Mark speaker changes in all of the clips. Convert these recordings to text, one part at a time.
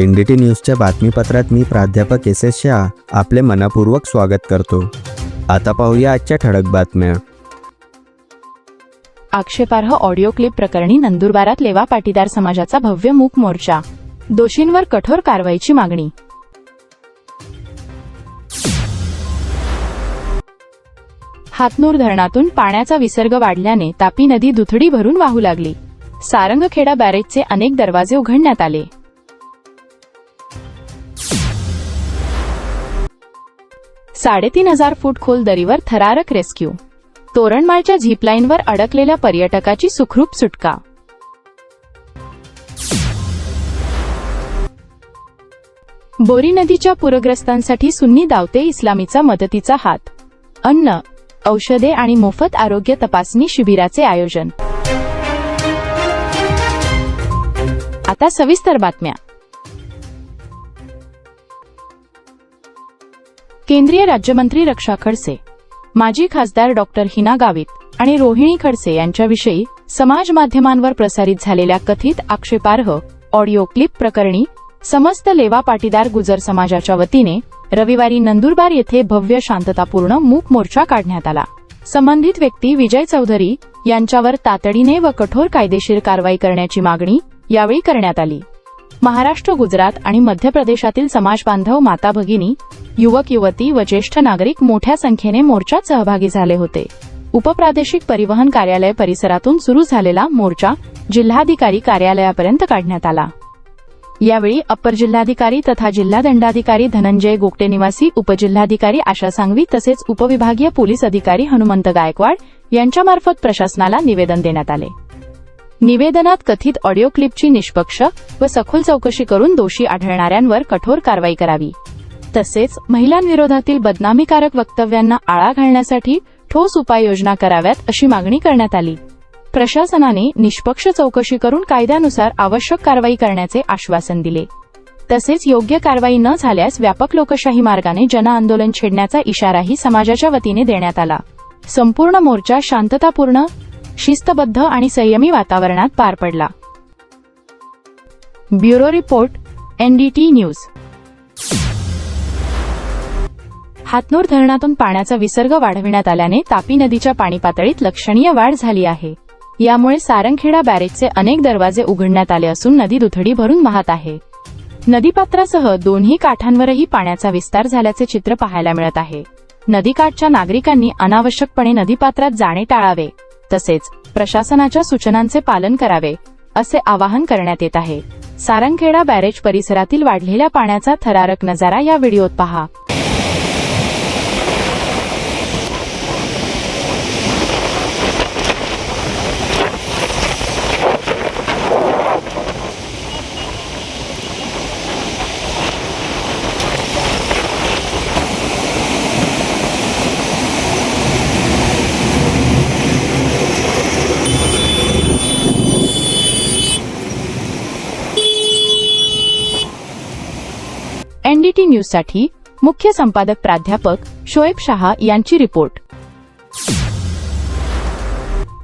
Speaker 1: NDT न्यूजच्या बातमीपत्रात मी प्राध्यापक S Shah आपले मनपूर्वक स्वागत करतो। आता पाहूया आजच्या ठळक बातम्या।
Speaker 2: आक्षेपार्ह ऑडिओ क्लिप प्रकरणी नंदुरबारात लेवा पाटीदार समाजाचा भव्य मूक मोर्चा, दोषींवर कठोर कारवाईची मागणी। हातनूर धरणातून पाण्याचा विसर्ग वाढल्याने तापी नदी दुथडी भरून वाहू लागली। सारंगखेडा बॅरेजचे अनेक दरवाजे उघडण्यात आले। 3,500 फूट खोल दरीवर थरारक रेस्क्यू। तोरणमाळच्या झीपलाईनवर अडकलेल्या पर्यटकाची सुखरूप सुटका। बोरी नदीच्या पूरग्रस्तांसाठी सुन्नी दावते इस्लामीचा मदतीचा हात। अन्न, औषधे आणि मोफत आरोग्य तपासणी शिबिराचे आयोजन। आता सविस्तर बातम्या। केंद्रीय राज्यमंत्री रक्षा खडसे, माजी खासदार डॉक्टर हिना गावित आणि रोहिणी खडसे यांच्याविषयी समाज माध्यमांवर प्रसारित झालेल्या कथित आक्षेपार्ह ऑडिओ क्लिप प्रकरणी समस्त लेवा पाटीदार गुजर समाजाच्या वतीने रविवारी नंदुरबार येथे भव्य शांततापूर्ण मूक मोर्चा काढण्यात आला। संबंधित व्यक्ती विजय चौधरी यांच्यावर तातडीने व कठोर कायदेशीर कारवाई करण्याची मागणी यावेळी करण्यात आली। महाराष्ट्र, गुजरात आणि मध्य प्रदेशातील समाज बांधव, माता भगिनी, युवक युवती व ज्येष्ठ नागरिक मोठ्या संख्येने मोर्चात सहभागी झाले होते। उपप्रादेशिक परिवहन कार्यालय परिसरातून सुरू झालेला मोर्चा जिल्हाधिकारी कार्यालयापर्यंत काढण्यात आला। यावेळी अप्पर जिल्हाधिकारी तथा जिल्हा दंडाधिकारी धनंजय गोगटे, निवासी उपजिल्हाधिकारी आशा सांगवी तसेच उपविभागीय पोलीस अधिकारी हनुमंत गायकवाड यांच्यामार्फत प्रशासनाला निवेदन देण्यात आले। निवेदनात कथित ऑडिओ क्लिपची निष्पक्ष व सखोल चौकशी करून दोषी आढळणाऱ्यांवर कठोर कारवाई करावी, तसेच महिलांविरोधातील बदनामीकारक वक्तव्यांना आळा घालण्यासाठी ठोस उपाययोजना कराव्यात अशी मागणी करण्यात आली। प्रशासनाने निष्पक्ष चौकशी करून कायद्यानुसार आवश्यक कारवाई करण्याचे आश्वासन दिले। तसेच योग्य कारवाई न झाल्यास व्यापक लोकशाही मार्गाने जनआंदोलन छेडण्याचा इशाराही समाजाच्या वतीने देण्यात आला। संपूर्ण मोर्चा शांततापूर्ण, शिस्तबद्ध आणि संयमी वातावरणात पार पडला। Bureau report, NDT news. Hatnur धरणातून पाण्याचा विसर्ग वाढविण्यात आल्याने तापी नदीच्या पाणी पातळीत लक्षणीय वाढ झाली आहे। यामुळे सारंगखेडा बॅरेजचे अनेक दरवाजे उघडण्यात आले असून नदी दुथडी भरून वाहत आहे। नदीपात्रासह दोन्ही काठांवरही पाण्याचा विस्तार झाल्याचे चित्र पाहायला मिळत आहे। नदीकाठच्या नागरिकांनी अनावश्यकपणे नदीपात्रात जाणे टाळावे, तसेच प्रशासनाच्या सूचनांचे पालन करावे असे आवाहन करण्यात येत आहे। सारंगखेडा बॅरेज परिसरातील वाढलेल्या पाण्याचा थरारक नजारा या व्हिडिओत पहा। एनडीटी न्यूजसाठी मुख्य संपादक प्राध्यापक शोएब शाह यांची रिपोर्ट।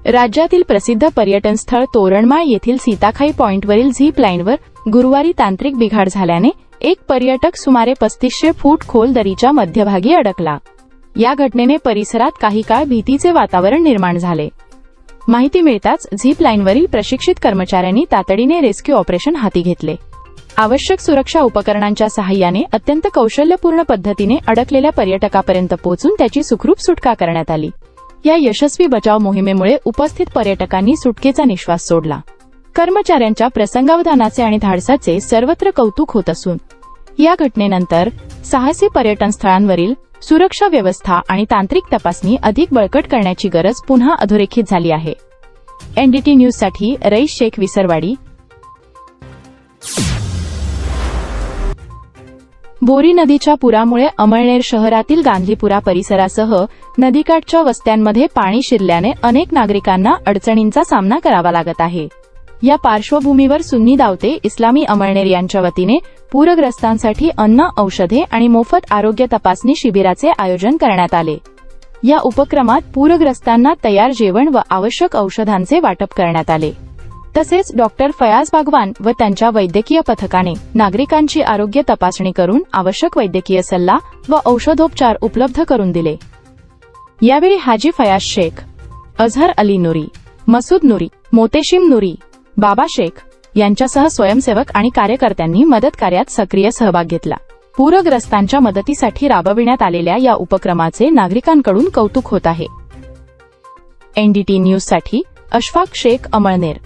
Speaker 2: राज्यातील प्रसिद्ध पर्यटन स्थळ तोरणमाळ येथील सीताखाई पॉइंटवरील झीप लाईनवर गुरुवारी तांत्रिक बिघाड झाल्याने एक पर्यटक सुमारे 3500 फूट खोल दरीच्या मध्यभागी अडकला। या घटनेने परिसरात काही काळ भीतीचे वातावरण निर्माण झाले। माहिती मिळताच झीप लाईनवरील प्रशिक्षित कर्मचाऱ्यांनी तातडीने रेस्क्यू ऑपरेशन हाती घेतले। आवश्यक सुरक्षा उपकरणांच्या सहाय्याने अत्यंत कौशल्यपूर्ण पद्धतीने अडकलेल्या पर्यटकापर्यंत पोहोचून त्याची सुखरूप सुटका करण्यात आली। या यशस्वी बचाव मोहिमेमुळे उपस्थित पर्यटकांनी सुटकेचा निश्वास सोडला। कर्मचाऱ्यांच्या प्रसंगावधानाचे आणि धाडसाचे सर्वत्र कौतुक होत असून या घटनेनंतर साहसी पर्यटन स्थळांवरील सुरक्षा व्यवस्था आणि तांत्रिक तपासणी अधिक बळकट करण्याची गरज पुन्हा अधोरेखित झाली आहे। एनडीटी न्यूजसाठी रईस शेख, विसरवाडी। बोरी नदीच्या पुरामुळे अमळनेर शहरातील गांधीपुरा परिसरासह नदीकाठच्या वस्त्यांमध्ये पाणी शिरल्याने अनेक नागरिकांना अडचणींचा सामना करावा लागत आहे। या पार्श्वभूमीवर सुन्नी दावते इस्लामी अमळनेर यांच्या वतीने पूरग्रस्तांसाठी अन्न, औषधे आणि मोफत आरोग्य तपासणी शिबिराचे आयोजन करण्यात आले। या उपक्रमात पूरग्रस्तांना तयार जेवण व आवश्यक औषधांचे वाटप करण्यात आले। तसेच डॉक्टर फयाज बागवान व त्यांच्या वैद्यकीय पथकाने नागरिकांची आरोग्य तपासणी करून आवश्यक वैद्यकीय सल्ला व औषधोपचार उपलब्ध करून दिले. यावेळी हाजी फयाज शेख, अझहर अली नुरी, मसूद नुरी, मोतेशिम नुरी, बाबा शेख यांच्यासह स्वयंसेवक आणि कार्यकर्त्यांनी मदत कार्यात सक्रिय सहभाग घेतला. पूरग्रस्तांच्या मदतीसाठी राबविण्यात आलेल्या या उपक्रमाचे नागरिकांकडून कौतुक होत आहे. NDT न्यूजसाठी अशफाक शेख, अमळनेर.